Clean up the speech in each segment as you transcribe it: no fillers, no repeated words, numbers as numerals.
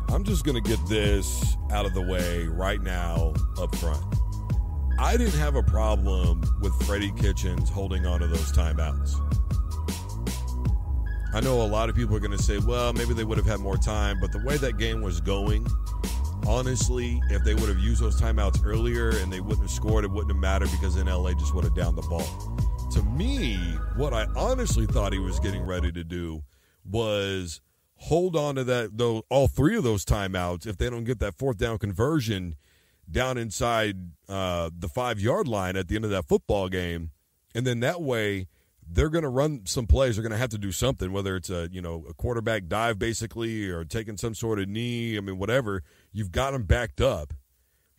I'm just going to get this out of the way right now up front. I didn't have a problem with Freddie Kitchens holding on to those timeouts. I know a lot of people are going to say, well, maybe they would have had more time, but the way that game was going, honestly, if they would have used those timeouts earlier and they wouldn't have scored, it wouldn't have mattered because then LA just would have downed the ball. To me, what I honestly thought he was getting ready to do was hold on to that, though, all three of those timeouts if they don't get that fourth down conversion down inside the 5-yard line at the end of that football game. And then that way they're going to run some plays. They're going to have to do something, whether it's a quarterback dive basically or taking some sort of knee. I mean, whatever. You've got them backed up.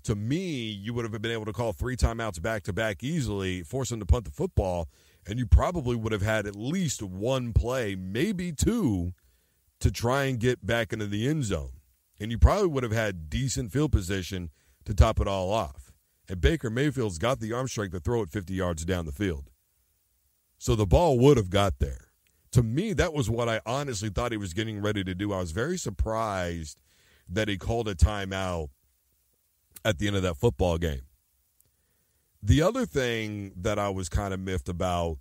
To me, you would have been able to call 3 timeouts back-to-back easily, force them to punt the football, and you probably would have had at least one play, maybe 2, to try and get back into the end zone. And you probably would have had decent field position to top it all off. And Baker Mayfield's got the arm strength to throw it 50 yards down the field. So the ball would have got there. To me, that was what I honestly thought he was getting ready to do. I was very surprised that he called a timeout at the end of that football game. The other thing that I was kind of miffed about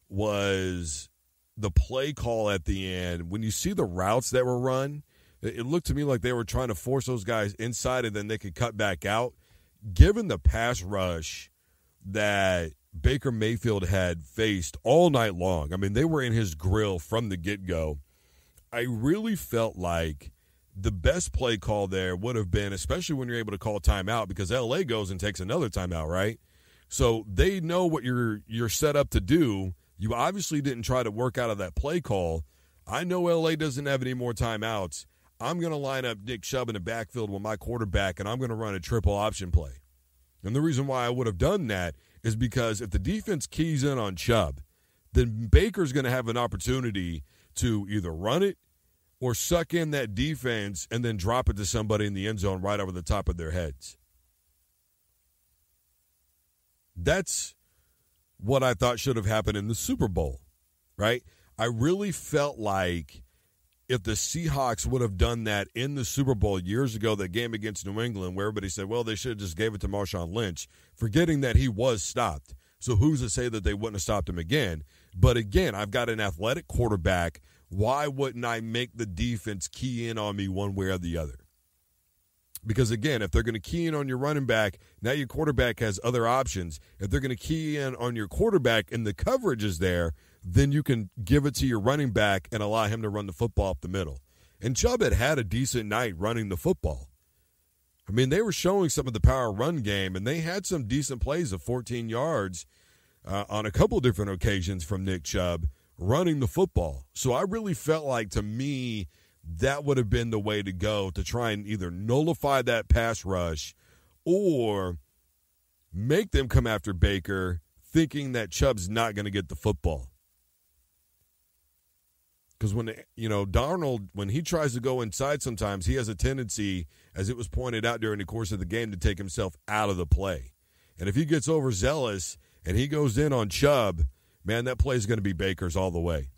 was the play call at the end. When you see the routes that were run, it looked to me like they were trying to force those guys inside and then they could cut back out. Given the pass rush that Baker Mayfield had faced all night long, I mean, they were in his grill from the get-go. I really felt like the best play call there would have been, especially when you're able to call timeout, because LA goes and takes another timeout, right? So they know what you're set up to do. You obviously didn't try to work out of that play call. I know LA doesn't have any more timeouts. I'm going to line up Nick Chubb in the backfield with my quarterback, and I'm going to run a triple option play. And the reason why I would have done that is because if the defense keys in on Chubb, then Baker's going to have an opportunity to either run it or suck in that defense and then drop it to somebody in the end zone right over the top of their heads. That's what I thought should have happened in the Super Bowl, right? I really felt like if the Seahawks would have done that in the Super Bowl years ago, that game against New England, where everybody said, well, they should have just gave it to Marshawn Lynch, forgetting that he was stopped. So who's to say that they wouldn't have stopped him again? But again, I've got an athletic quarterback. Why wouldn't I make the defense key in on me one way or the other? Because, again, if they're going to key in on your running back, now your quarterback has other options. If they're going to key in on your quarterback and the coverage is there, then you can give it to your running back and allow him to run the football up the middle. And Chubb had a decent night running the football. I mean, they were showing some of the power run game, and they had some decent plays of 14 yards on a couple different occasions from Nick Chubb running the football. So I really felt like, to me, that would have been the way to go, to try and either nullify that pass rush or make them come after Baker thinking that Chubb's not going to get the football. Because when, Darnold, when he tries to go inside sometimes, he has a tendency, as it was pointed out during the course of the game, to take himself out of the play. And if he gets overzealous and he goes in on Chubb, man, that play is going to be Baker's all the way.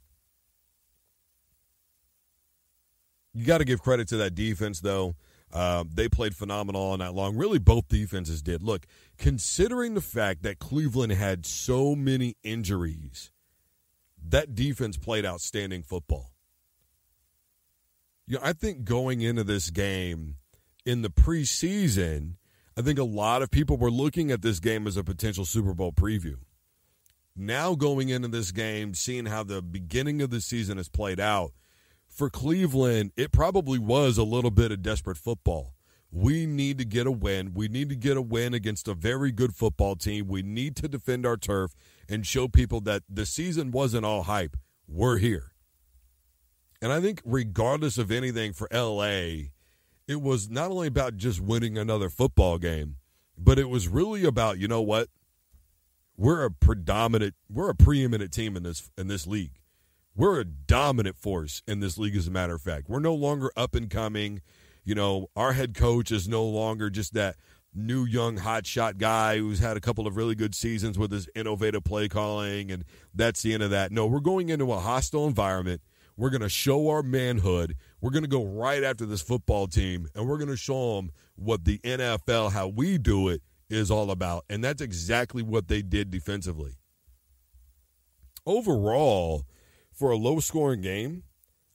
You got to give credit to that defense, though. They played phenomenal all night long. Really, both defenses did. Look, considering the fact that Cleveland had so many injuries, that defense played outstanding football. I think going into this game in the preseason, I think a lot of people were looking at this game as a potential Super Bowl preview. Now going into this game, seeing how the beginning of the season has played out, for Cleveland, it probably was a little bit of desperate football. We need to get a win. We need to get a win against a very good football team. We need to defend our turf and show people that the season wasn't all hype. We're here. And I think regardless of anything for LA, it was not only about just winning another football game, but it was really about, you know what? We're a preeminent team in this league. We're a dominant force in this league, as a matter of fact. We're no longer up and coming. Our head coach is no longer just that new, young, hotshot guy who's had a couple of really good seasons with his innovative play calling, and that's the end of that. No, we're going into a hostile environment We're going to show our manhood. We're going to go right after this football team, and we're going to show them what the NFL, how we do it, is all about. And that's exactly what they did defensively. Overall, for a low-scoring game,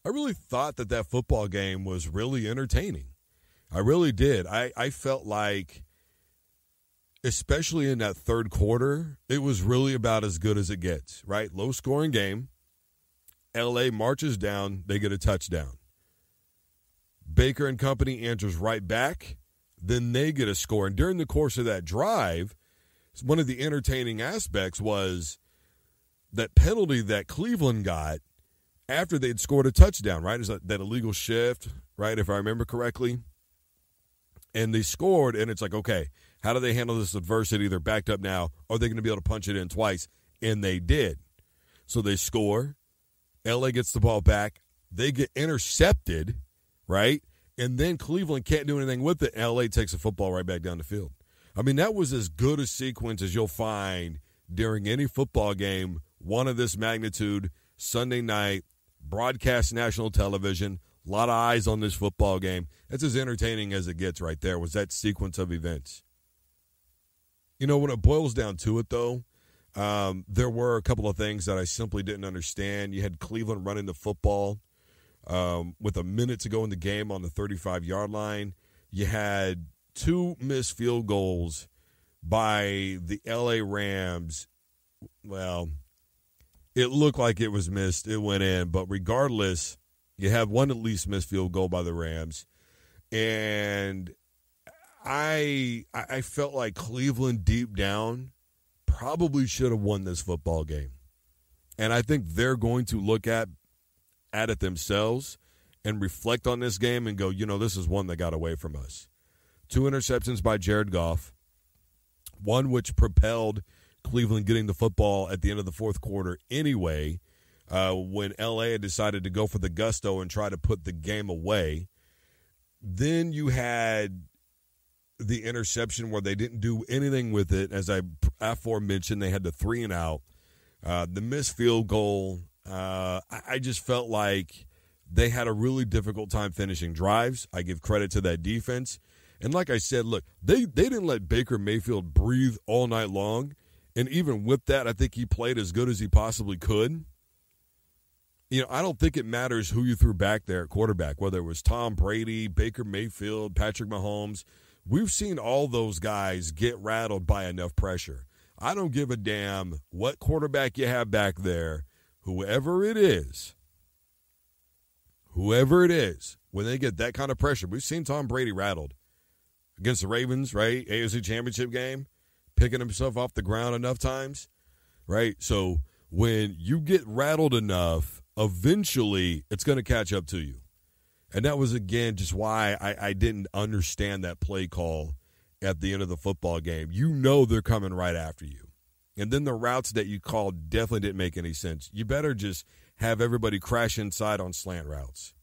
I really thought that football game was really entertaining. I really did. I felt like, especially in that third quarter, it was really about as good as it gets, right? Low-scoring game. L.A. marches down. They get a touchdown. Baker and company answers right back. Then they get a score. And during the course of that drive, one of the entertaining aspects was that penalty that Cleveland got after they'd scored a touchdown, right? Is that illegal shift, right, if I remember correctly? And they scored, and it's like, okay, how do they handle this adversity? They're backed up now. Are they going to be able to punch it in twice? And they did. So they score. L.A. gets the ball back. They get intercepted, right? And then Cleveland can't do anything with it. L.A. takes the football right back down the field. I mean, that was as good a sequence as you'll find during any football game, one of this magnitude, Sunday night, broadcast national television, a lot of eyes on this football game. That's as entertaining as it gets right there, was that sequence of events. You know, when it boils down to it, though, there were a couple of things that I simply didn't understand. You had Cleveland running the football with a minute to go in the game on the 35-yard line. You had 2 missed field goals by the L.A. Rams. Well, it looked like it was missed. It went in. But regardless, you have one at least missed field goal by the Rams. And I felt like Cleveland deep down probably should have won this football game. And I think they're going to look at it themselves and reflect on this game and go, you know, this is one that got away from us. 2 interceptions by Jared Goff, one which propelled Cleveland getting the football at the end of the fourth quarter anyway, when L.A. had decided to go for the gusto and try to put the game away. Then you had the interception where they didn't do anything with it. As I aforementioned, they had the 3-and-out. The missed field goal, I just felt like they had a really difficult time finishing drives. I give credit to that defense. And like I said, look, they didn't let Baker Mayfield breathe all night long. And even with that, I think he played as good as he possibly could. You know, I don't think it matters who you threw back there at quarterback, whether it was Tom Brady, Baker Mayfield, Patrick Mahomes. We've seen all those guys get rattled by enough pressure. I don't give a damn what quarterback you have back there. Whoever it is, when they get that kind of pressure, we've seen Tom Brady rattled against the Ravens, right? AFC Championship game, picking himself off the ground enough times, right? So when you get rattled enough, eventually it's going to catch up to you. And that was, again, just why I didn't understand that play call at the end of the football game. You know they're coming right after you. And then the routes that you called definitely didn't make any sense. You better just have everybody crash inside on slant routes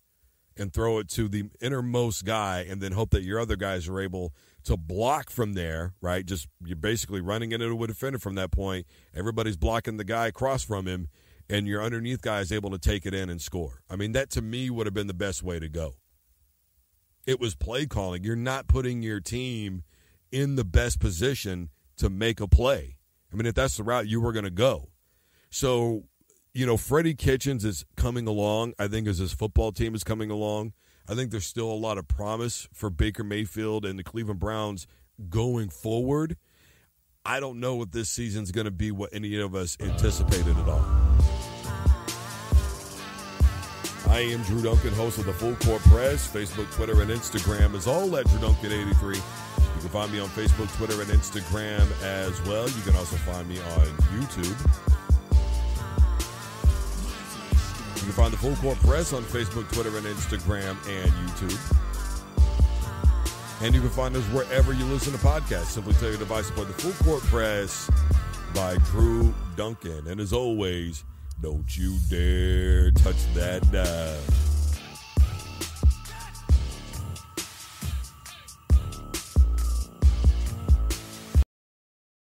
and throw it to the innermost guy and then hope that your other guys are able to block from there, right? Just you're basically running into a defender from that point. Everybody's blocking the guy across from him, and your underneath guy is able to take it in and score. I mean, that to me would have been the best way to go. It was play calling. You're not putting your team in the best position to make a play. I mean, if that's the route you were going to go. So, you know, Freddie Kitchens is coming along, I think, as his football team is coming along. I think there's still a lot of promise for Baker Mayfield and the Cleveland Browns going forward. I don't know if this season's going to be what any of us anticipated at all. I am Drew Duncan, host of the Full Court Press. Facebook, Twitter, and Instagram is all at Drew Duncan 83. You can find me on Facebook, Twitter, and Instagram as well. You can also find me on YouTube. You can find the Full Court Press on Facebook, Twitter, and Instagram, and YouTube. And you can find us wherever you listen to podcasts. Simply tell your device to play the Full Court Press by Drew Duncan. And as always, don't you dare touch that dial.